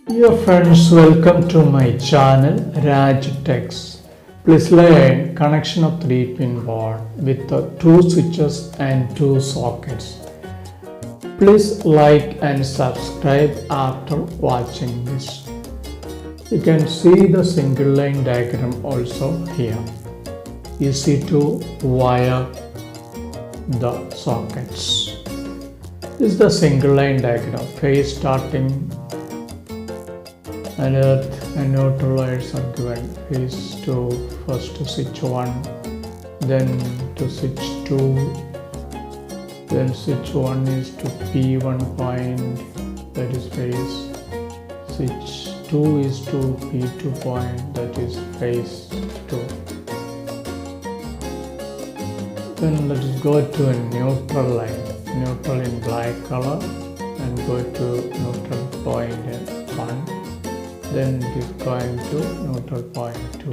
Dear friends, welcome to my channel Raj Techs. Please learn connection of 3-pin board with the 2 switches and 2 sockets. Please like and subscribe after watching this. You can see the single line diagram also here. Easy to wire the sockets. This is the single line diagram. Phase starting and earth and neutral wires are given. Phase to first to switch 1, then to switch 2, then switch 1 is to P1 point, that is phase. Switch 2 is to P2 point, that is phase 2. Then let us go to a neutral line, neutral in black color, and go to neutral point 1. Then it is going to neutral point 2.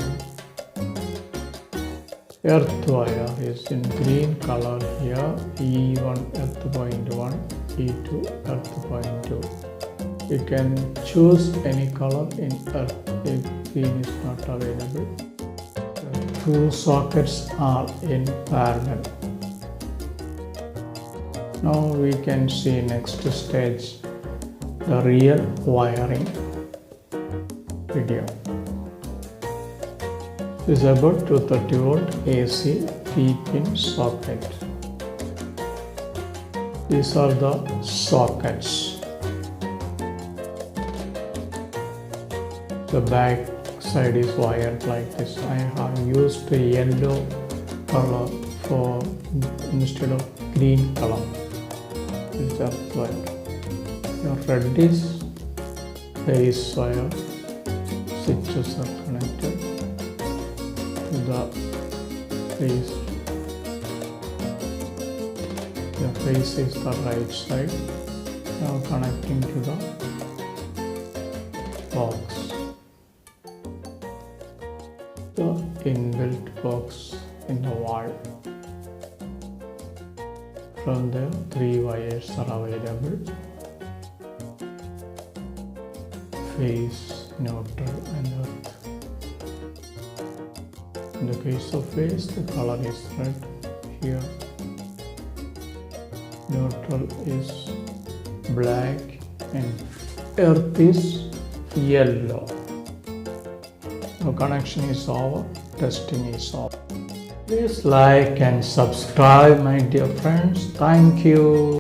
Earth wire is in green color here, E1 earth point 1, E2 earth point 2. You can choose any color in earth if green is not available. The 2 sockets are in parallel. Now we can see next stage, the real wiring video. This is about 230 volt AC 3-pin socket. These are the sockets. The back side is wired like this. I have used the yellow color for instead of green color. This is earth wire. Your red is phase wire. Switches are connected to the phase. The phase is the right side. Now connecting to the box. The inbuilt box in the wall. From there, 3 wires are available. Phase, neutral and earth. In the case of phase, the color is red here. Neutral is black and earth is yellow. Now connection is over, testing is over. Please like and subscribe my dear friends. Thank you.